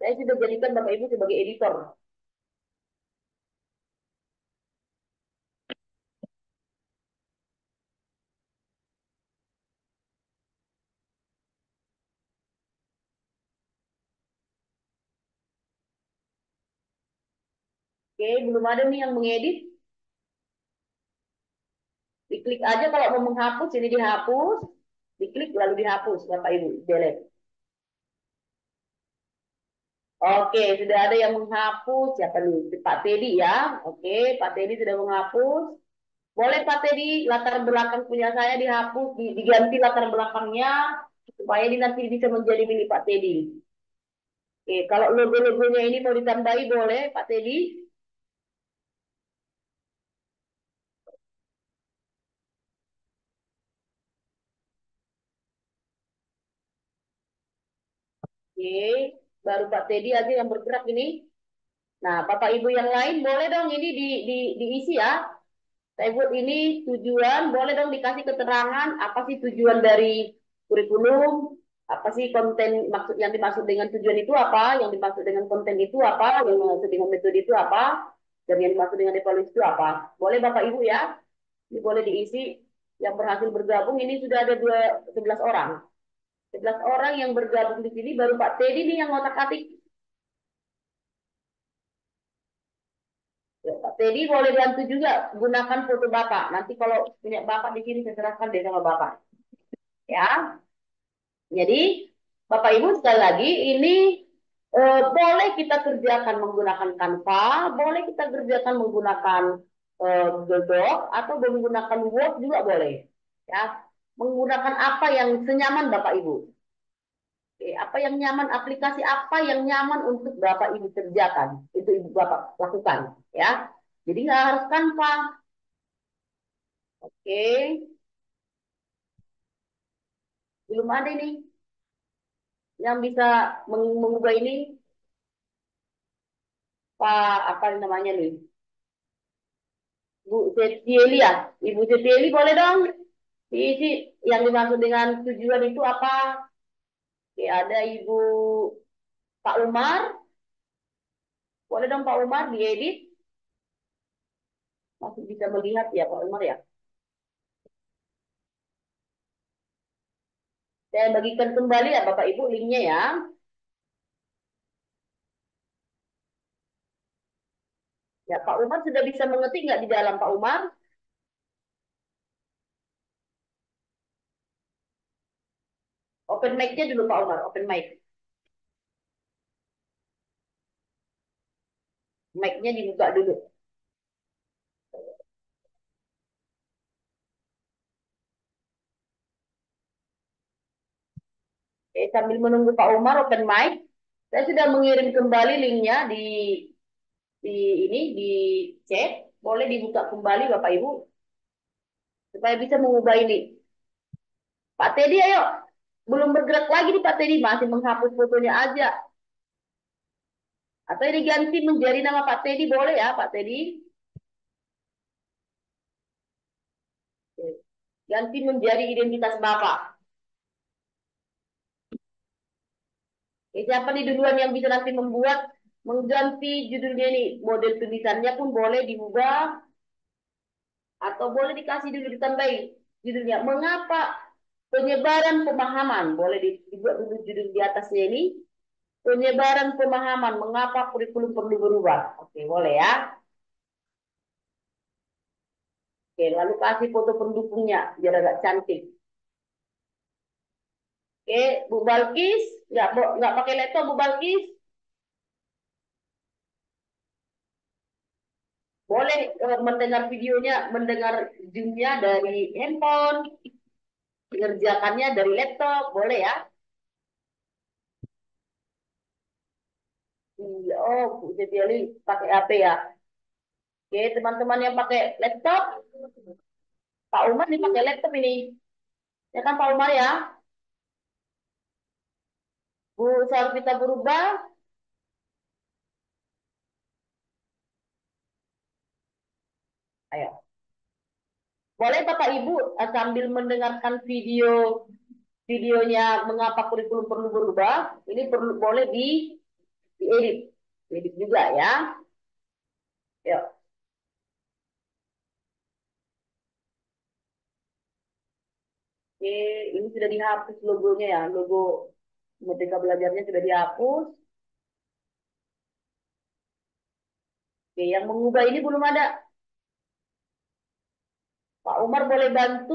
Saya sudah jadikan Bapak Ibu sebagai editor. Oke, belum ada nih yang mengedit. Diklik aja kalau mau menghapus, ini dihapus. Diklik lalu dihapus Bapak Ibu, delete. Oke, sudah ada yang menghapus. Siapa nih? Pak Teddy ya. Oke, Pak Teddy sudah menghapus. Boleh Pak Teddy, latar belakang punya saya dihapus, diganti latar belakangnya, supaya ini nanti bisa menjadi milik Pak Teddy. Oke, kalau logo-logonya ini mau ditambahi boleh Pak Teddy. Oke, baru Pak Teddy aja yang bergerak ini. Nah, Bapak Ibu yang lain boleh dong ini diisi ya. Saya buat ini tujuan, boleh dong dikasih keterangan apa sih tujuan dari kurikulum, apa sih konten maksud yang dimaksud dengan tujuan itu apa, yang dimaksud dengan konten itu apa, yang dimaksud dengan metode itu apa, dan yang dimaksud dengan evaluasi itu apa. Boleh Bapak Ibu ya, ini boleh diisi. Yang berhasil bergabung ini sudah ada 11 orang. 11 orang yang bergabung di sini baru Pak Teddy nih yang ngotak-atik. Ya, Pak Teddy boleh bantu juga gunakan foto Bapak. Nanti kalau punya Bapak di sini saya serahkan deh sama Bapak. Ya, jadi Bapak Ibu sekali lagi ini boleh kita kerjakan menggunakan Canva, boleh kita kerjakan menggunakan Google Doc atau menggunakan Word juga boleh. Ya, menggunakan apa yang senyaman Bapak Ibu. Oke, apa yang nyaman, aplikasi apa yang nyaman untuk Bapak Ibu kerjakan, itu Ibu Bapak lakukan. Ya, jadi nggak harus Canva. Oke, belum ada ini yang bisa mengubah ini. Pak apa namanya nih? Bu Setieli ya? Ibu Setieli boleh dong diisi yang dimaksud dengan tujuan itu apa? Oke, ada Ibu Pak Umar, boleh dong Pak Umar diedit, masih bisa melihat ya Pak Umar ya. Saya bagikan kembali ya Bapak Ibu linknya ya. Ya Pak Umar sudah bisa mengetik nggak di dalam Pak Umar? Open mic-nya dulu Pak Umar, open mic. Mic-nya dibuka dulu. Oke, sambil menunggu Pak Umar open mic, saya sudah mengirim kembali linknya di ini di chat. boleh dibuka kembali Bapak Ibu supaya bisa mengubah ini. Pak Teddy ayo. Belum bergerak lagi nih Pak Teddy, masih menghapus fotonya aja. Atau ini ganti menjadi nama Pak Teddy boleh ya Pak Teddy? Ganti menjadi identitas Bapak. Siapa nih duluan yang bisa nanti membuat mengganti judulnya ini? Model tulisannya pun boleh diubah atau boleh dikasih dulu ditambahi judulnya. Mengapa penyebaran pemahaman? Boleh dibuat dulu judul di atasnya ini. Penyebaran pemahaman mengapa kurikulum perlu berubah. Oke, boleh ya. Oke, lalu kasih foto pendukungnya biar agak cantik. Oke, Bu Balkis, nggak pakai laptop Bu Balkis? Boleh mendengar videonya, mendengar zoomnya dari handphone, mengerjakannya dari laptop, boleh ya? Iya, oh, Bu Setiali pakai HP ya. Oke, teman-teman yang pakai laptop, Pak Umar nih pakai laptop ini. Ya kan Pak Umar ya? Bu Sarvita berubah. Ayo. Boleh Bapak Ibu sambil mendengarkan videonya mengapa kurikulum perlu berubah. Ini perlu boleh diedit. Edit juga ya. Yuk. Oke, ini sudah dihapus logonya ya. Logo Merdeka Belajarnya sudah dihapus. Oke, yang mengubah ini belum ada. Pak Umar boleh bantu.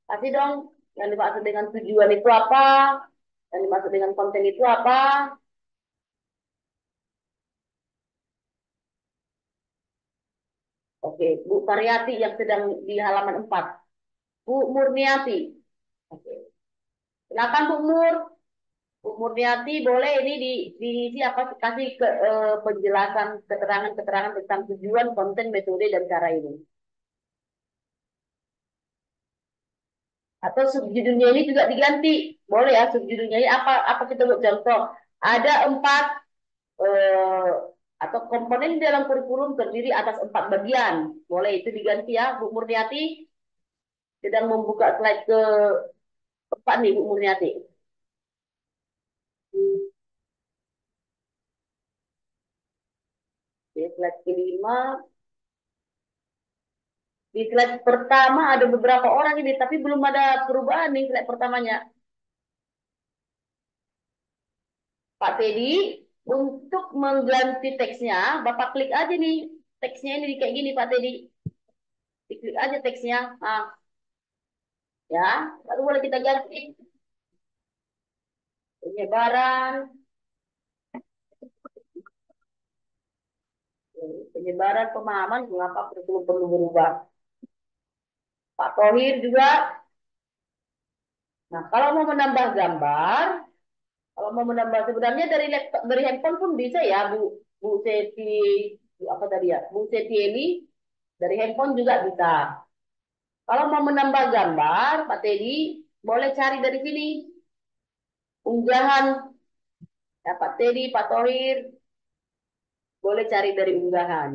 Kasih dong yang dimaksud dengan tujuan itu apa? Yang dimaksud dengan konten itu apa? Oke, Bu Karyati yang sedang di halaman 4. Bu Murniati. Oke. Silakan Bu Mur. Bu Murniati boleh ini diisi apa kasih penjelasan keterangan-keterangan tentang tujuan, konten, metode dan cara ini. Atau subjudulnya ini juga diganti. Boleh ya subjudulnya ini apa kita buat contoh. Ada 4 eh, atau komponen dalam kurikulum terdiri atas 4 bagian. Boleh itu diganti ya Bu Murniati. Sedang membuka slide ke 4 nih Bu Murniati. Oke, slide kelima. Di slide pertama ada beberapa orang ini, tapi belum ada perubahan nih slide pertamanya. Pak Teddy, untuk mengganti teksnya, Bapak klik aja nih. Teksnya ini kayak gini Pak Teddy. Diklik aja teksnya. Nah, ya, lalu boleh kita ganti penyebaran, penyebaran pemahaman mengapa kurikulum perlu berubah. Pak Tohir juga. Nah, kalau mau menambah gambar, kalau mau menambah sebenarnya dari laptop, dari handphone pun bisa ya, Bu Seti, apa tadi ya, Bu Setieli dari handphone juga bisa. Kalau mau menambah gambar, Pak Teddy boleh cari dari sini unggahan. Ya, Pak Teddy, Pak Tohir boleh cari dari unggahan.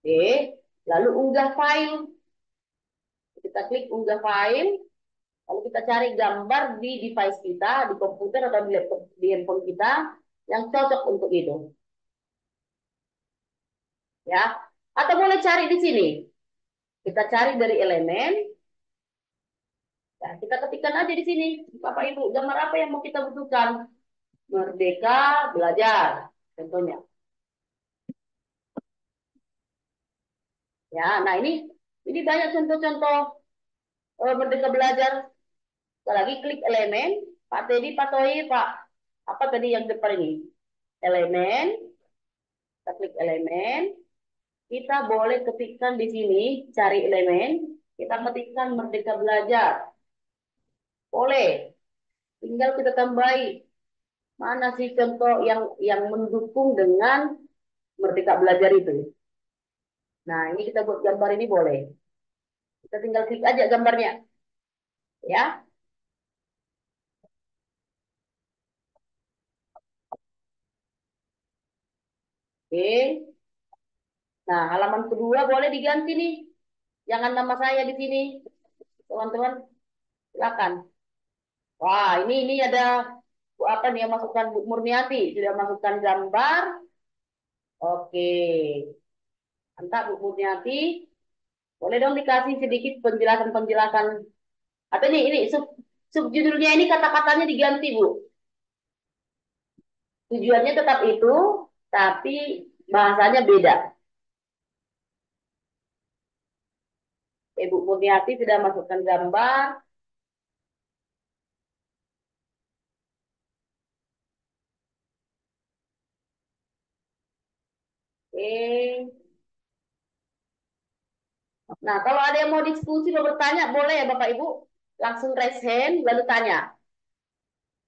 Oke, lalu unggah file. Kita klik unggah file. Lalu kita cari gambar di device kita, di komputer atau di laptop, di handphone kita yang cocok untuk itu. Ya. Atau boleh cari di sini. Kita cari dari elemen. Ya, kita ketikkan aja di sini. Bapak Ibu, gambar apa yang mau kita butuhkan? Merdeka Belajar. Contohnya. Ya, nah ini banyak contoh-contoh Merdeka Belajar. Sekali lagi klik elemen. Pak Teddy, Pak Toi, Pak. Apa tadi yang depan ini? Elemen. Kita klik elemen. Kita boleh ketikkan di sini, cari elemen. Kita ketikkan Merdeka Belajar. Boleh. Tinggal kita tambahi. Mana sih contoh yang mendukung dengan Merdeka Belajar itu. Nah, ini kita buat gambar ini boleh. Kita tinggal klik aja gambarnya, ya. Oke. Nah, halaman kedua boleh diganti nih. Jangan nama saya di sini, teman-teman. Silakan. Wah, ini ada Bu apa nih yang masukkan Bu Murniati sudah masukkan gambar. Oke, mantap Bu Murniati. Boleh dong dikasih sedikit penjelasan-penjelasan. Atau ini subjudulnya ini kata-katanya diganti Bu. Tujuannya tetap itu, tapi bahasanya beda. Ibu Murniati sudah masukkan gambar. Oke. Nah, kalau ada yang mau diskusi, mau bertanya, boleh ya Bapak Ibu. Langsung raise hand, lalu tanya.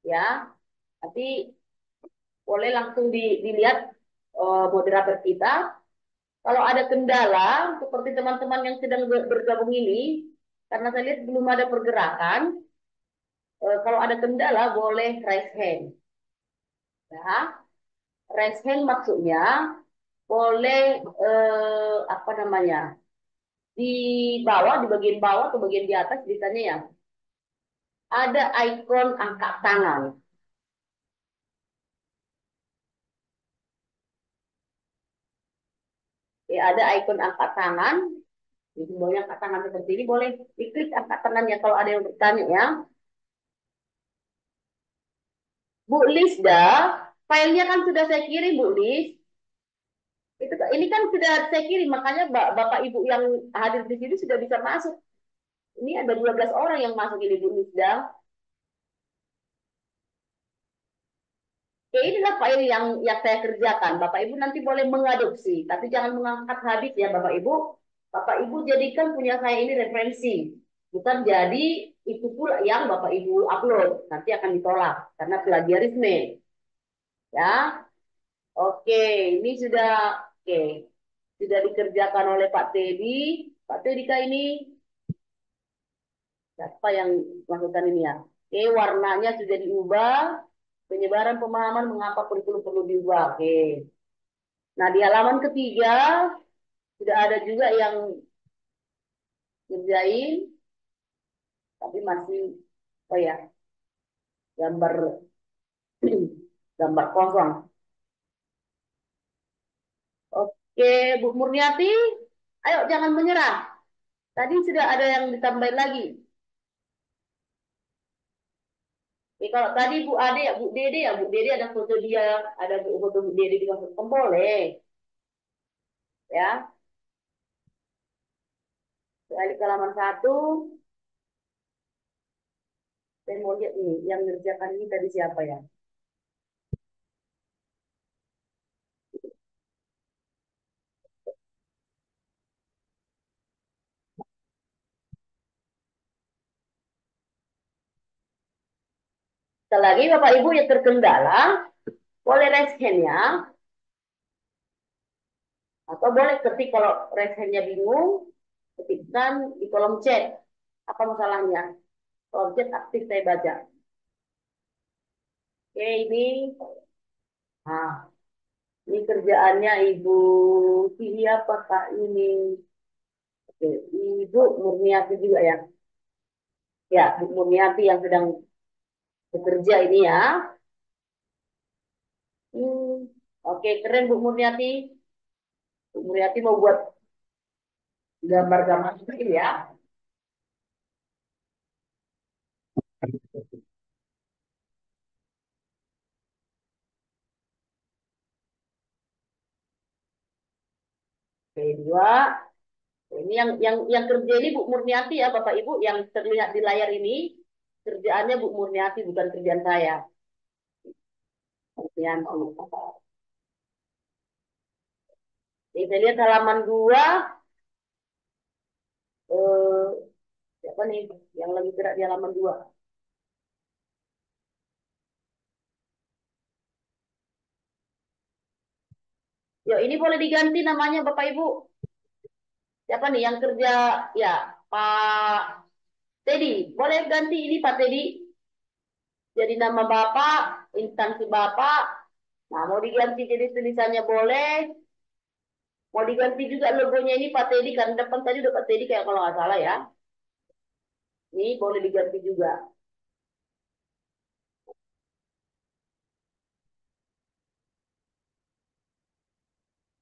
Ya, nanti boleh langsung dilihat moderator kita. Kalau ada kendala, seperti teman-teman yang sedang bergabung ini, karena saya lihat belum ada pergerakan, kalau ada kendala boleh raise hand. Ya, raise hand maksudnya boleh apa namanya di bawah, di bagian bawah atau bagian di atas biasanya ya ada ikon angkat tangan. Ya, ada ikon angkat tangan. Di bawahnya angkat tangan seperti ini boleh diklik angkat tangannya kalau ada yang bertanya ya. Bu Lisda, filenya kan sudah saya kirim Bu Lis. Ini kan sudah saya kirim, makanya Bapak Ibu yang hadir di sini sudah bisa masuk. Ini ada 12 orang yang masuk ini Bu Lisda. Oke, inilah file yang saya kerjakan. Bapak Ibu nanti boleh mengadopsi, tapi jangan mengangkat habis ya Bapak Ibu. Bapak Ibu jadikan punya saya ini referensi. Bukan jadi itu pula yang Bapak Ibu upload. Nanti akan ditolak karena plagiarisme. Ya, oke, ini sudah oke. Sudah dikerjakan oleh Pak Teddy. Pak Teddy kah ini siapa yang melakukan ini ya? Oke, warnanya sudah diubah. Penyebaran pemahaman mengapa kurikulum perlu diubah. Oke. Nah, di halaman ketiga sudah ada juga yang ngerjain, tapi masih oh ya, gambar gambar kosong. Oke, Bu Murniati, ayo jangan menyerah. Tadi sudah ada yang ditambahin lagi. Oke, kalau tadi Bu Ade ya, Bu Dede ada foto dia, ada foto Bu Dede di masukkan boleh, ya. Balik ke halaman satu, saya mau lihat nih, yang ngerjakan ini tadi siapa ya? Sekali lagi Bapak Ibu yang terkendala, boleh raise hand-nya, atau boleh ketik kalau raise hand-nya bingung, ketikkan di kolom chat. Apa masalahnya? Kolom chat aktif saya baca. Oke, nah, ini kerjaannya Ibu siapa Kak ini? Oke, Ibu Murniati juga ya. Ya, Bu Murniati yang sedang bekerja ini ya. Hmm, oke, keren Bu Murniati. Bu Murniati mau buat gambar-gambar seperti ini ya. Oke, dua. Ini yang kerja ini Bu Murniati ya, Bapak Ibu yang terlihat di layar ini kerjaannya Bu Murniati bukan kerjaan saya. Murniati. Jadi saya lihat halaman 2 eh, siapa nih yang lagi gerak di halaman 2? Ya, ini boleh diganti namanya Bapak Ibu. Siapa nih yang kerja? Ya, Pak Teddy. Boleh ganti ini Pak Teddy. Jadi nama Bapak, instansi Bapak. Nah, mau diganti jadi tulisannya boleh. Mau diganti juga logonya ini Pak Teddy. Kan depan tadi udah Pak Teddy kayak kalau nggak salah ya. Ini boleh diganti juga.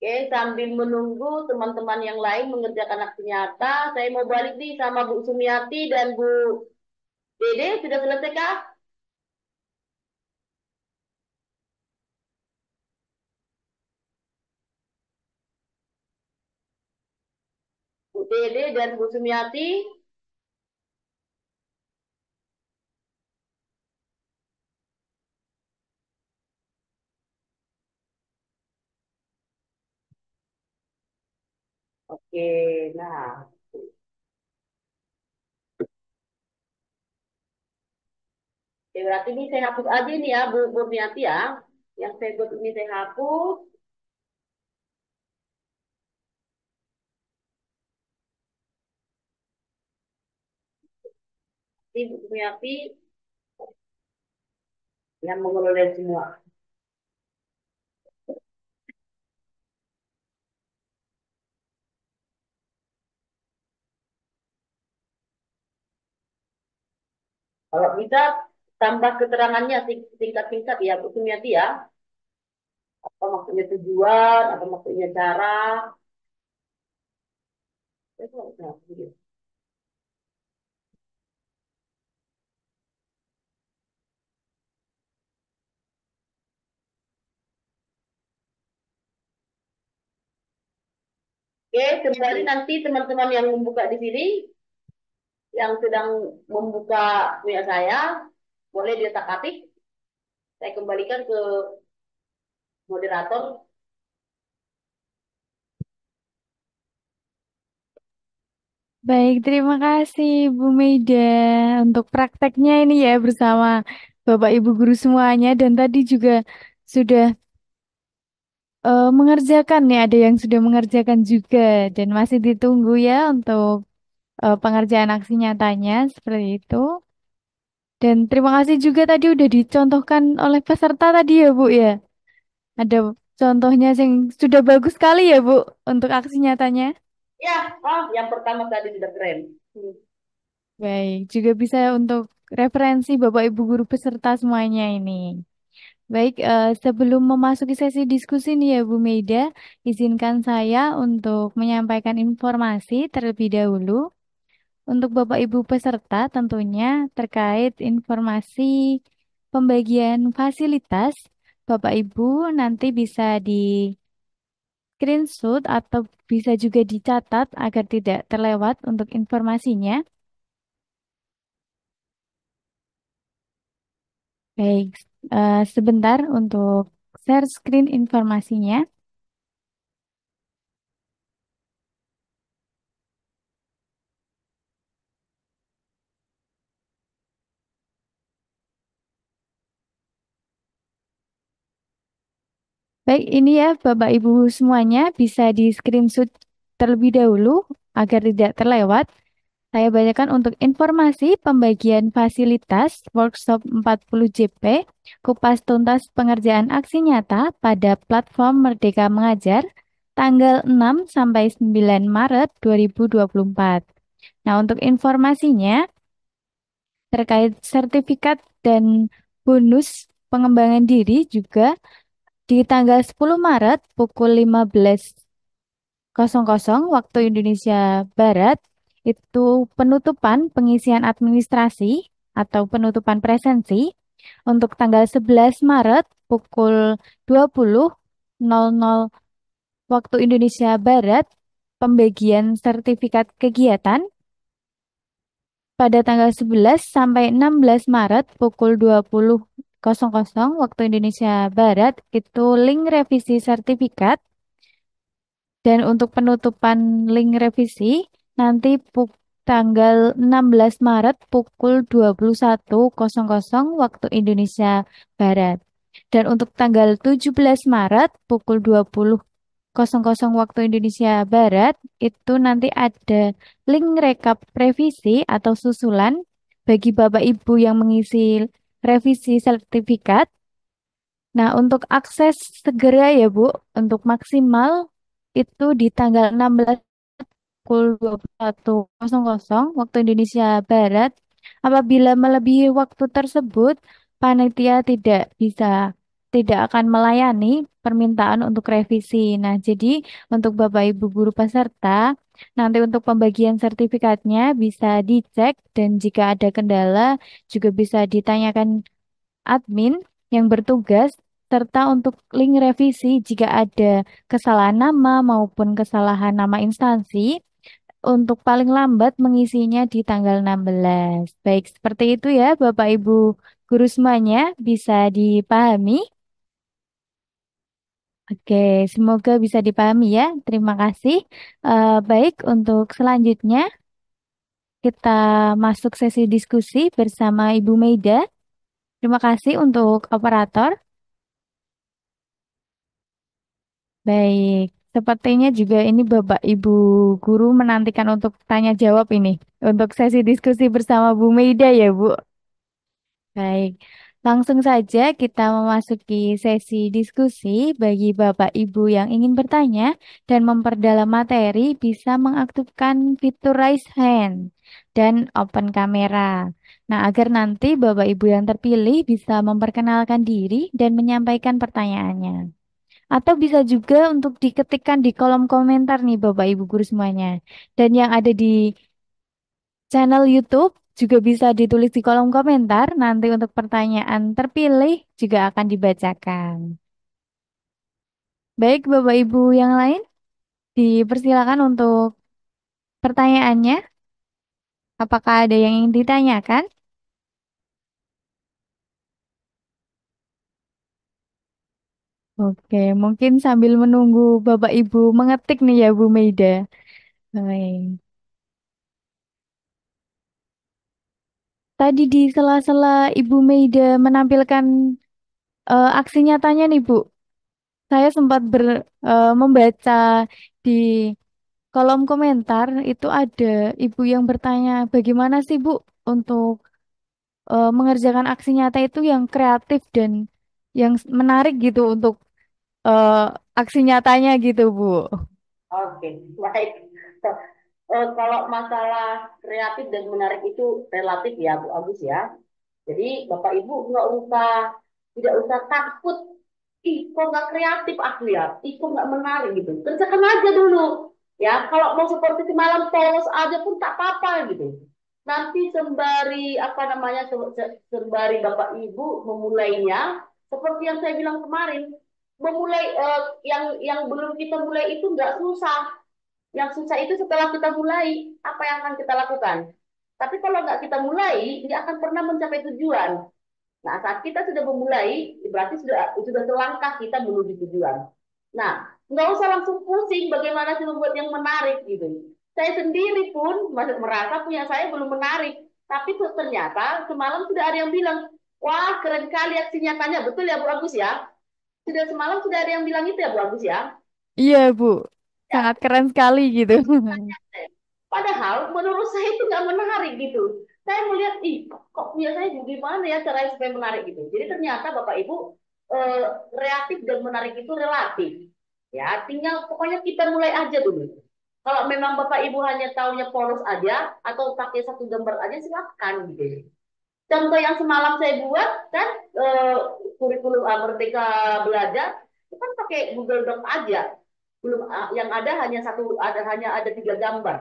Oke, sambil menunggu teman-teman yang lain mengerjakan aksi nyata, saya mau balik nih sama Bu Sumiati dan Bu Dede. Sudah selesai kah? Bu Dede dan Bu Sumiati. Oke, nah. Oke, berarti ini saya hapus aja nih ya, Bu Sumiati ya. Yang saya buat ini saya hapus. Ini Bu Sumiati yang mengelola semua. Kalau bisa tambah keterangannya singkat-singkat ya Bu Sumiati ya. Apa maksudnya tujuan, apa maksudnya cara. Oke, kembali nanti teman-teman yang membuka di sini, yang sedang membuka punya saya, boleh diotak-atik. Saya kembalikan ke moderator. Baik, terima kasih Bu Meida untuk prakteknya ini ya bersama Bapak Ibu guru semuanya dan tadi juga sudah mengerjakan nih, ada yang sudah mengerjakan juga dan masih ditunggu ya untuk pengerjaan aksi nyatanya seperti itu. Dan terima kasih juga tadi udah dicontohkan oleh peserta tadi ya Bu ya. Ada contohnya yang sudah bagus sekali ya Bu untuk aksi nyatanya. Ya, oh, yang pertama tadi sudah keren. Baik, juga bisa untuk referensi Bapak Ibu guru peserta semuanya ini. Baik, sebelum memasuki sesi diskusi nih ya Bu Meida, izinkan saya untuk menyampaikan informasi terlebih dahulu untuk Bapak Ibu peserta tentunya terkait informasi pembagian fasilitas. Bapak Ibu nanti bisa di screenshot atau bisa juga dicatat agar tidak terlewat untuk informasinya. Baik, sebentar untuk share screen informasinya. Baik, ini ya Bapak Ibu semuanya bisa di screenshot terlebih dahulu agar tidak terlewat. Saya bacakan untuk informasi pembagian fasilitas workshop 40 JP kupas tuntas pengerjaan aksi nyata pada platform Merdeka Mengajar tanggal 6 sampai 9 Maret 2024. Nah, untuk informasinya terkait sertifikat dan bonus pengembangan diri juga di tanggal 10 Maret pukul 15.00 waktu Indonesia Barat itu penutupan pengisian administrasi atau penutupan presensi. Untuk tanggal 11 Maret pukul 20.00 waktu Indonesia Barat pembagian sertifikat kegiatan. Pada tanggal 11 sampai 16 Maret pukul 20.00 waktu Indonesia Barat itu link revisi sertifikat. Dan untuk penutupan link revisi nanti tanggal 16 Maret pukul 21.00 waktu Indonesia Barat. Dan untuk tanggal 17 Maret pukul 20 00 waktu Indonesia Barat itu nanti ada link rekap revisi atau susulan bagi Bapak Ibu yang mengisi revisi sertifikat. Nah, untuk akses segera ya Bu, untuk maksimal itu di tanggal 16 pukul 21.00 waktu Indonesia Barat. Apabila melebihi waktu tersebut, panitia tidak akan melayani permintaan untuk revisi. Nah, jadi untuk Bapak Ibu guru peserta, nanti untuk pembagian sertifikatnya bisa dicek dan jika ada kendala juga bisa ditanyakan admin yang bertugas serta untuk link revisi jika ada kesalahan nama maupun kesalahan nama instansi untuk paling lambat mengisinya di tanggal 16. Baik, seperti itu ya Bapak Ibu guru semuanya bisa dipahami. Oke, semoga bisa dipahami ya. Terima kasih. Baik, untuk selanjutnya kita masuk sesi diskusi bersama Ibu Meida. Terima kasih untuk operator. Baik, sepertinya juga ini Bapak Ibu guru menantikan untuk tanya jawab ini. Untuk sesi diskusi bersama Bu Meida ya Bu. Baik, langsung saja kita memasuki sesi diskusi bagi Bapak Ibu yang ingin bertanya dan memperdalam materi bisa mengaktifkan fitur raise hand dan open kamera. Nah, agar nanti Bapak Ibu yang terpilih bisa memperkenalkan diri dan menyampaikan pertanyaannya. Atau bisa juga untuk diketikkan di kolom komentar nih Bapak Ibu guru semuanya. Dan yang ada di channel YouTube juga bisa ditulis di kolom komentar. Nanti untuk pertanyaan terpilih juga akan dibacakan. Baik Bapak Ibu yang lain, dipersilakan untuk pertanyaannya. Apakah ada yang ingin ditanyakan? Oke, mungkin sambil menunggu Bapak Ibu mengetik nih ya Bu Meida. Baik. Tadi di sela-sela Ibu Meida menampilkan aksi nyatanya nih Bu. Saya sempat membaca di kolom komentar itu ada ibu yang bertanya, bagaimana sih Bu untuk mengerjakan aksi nyata itu yang kreatif dan yang menarik gitu untuk eh, aksi nyatanya gitu Bu. Oke, baik. Kalau masalah kreatif dan menarik itu relatif ya, Bu Agus ya. Jadi Bapak Ibu tidak usah takut. Ih, kok nggak kreatif aku ya? Ih, kok nggak menarik gitu. Kerjakan aja dulu. Ya, kalau mau seperti semalam polos aja pun tak apa-apa gitu. Nanti sembari apa namanya sembari Bapak Ibu memulainya, seperti yang saya bilang kemarin, memulai yang belum kita mulai itu nggak susah. Yang susah itu setelah kita mulai, apa yang akan kita lakukan? Tapi kalau nggak kita mulai, nggak akan pernah mencapai tujuan. Nah, saat kita sudah memulai, berarti sudah selangkah kita menuju tujuan. Nah, nggak usah langsung pusing bagaimana sih membuat yang menarik gitu. Saya sendiri pun masih merasa punya saya belum menarik. Tapi ternyata semalam sudah ada yang bilang, wah keren kali aksi nyatanya. Betul ya Bu Agus ya? Semalam sudah ada yang bilang itu ya Bu Agus ya? Iya Bu, Ya, sangat keren sekali gitu. padahal menurut saya itu nggak menarik gitu. Saya melihat, ih, kok punya saya gimana ya caranya supaya menarik gitu. Jadi ternyata Bapak Ibu eh, kreatif dan menarik itu relatif. Ya, tinggal pokoknya kita mulai aja dulu. Kalau memang Bapak Ibu hanya taunya polos aja atau pakai satu gambar aja silahkan gitu. Contoh yang semalam saya buat kan kurikulum Merdeka Belajar itu kan pakai Google Doc aja. Belum yang ada hanya 3 gambar.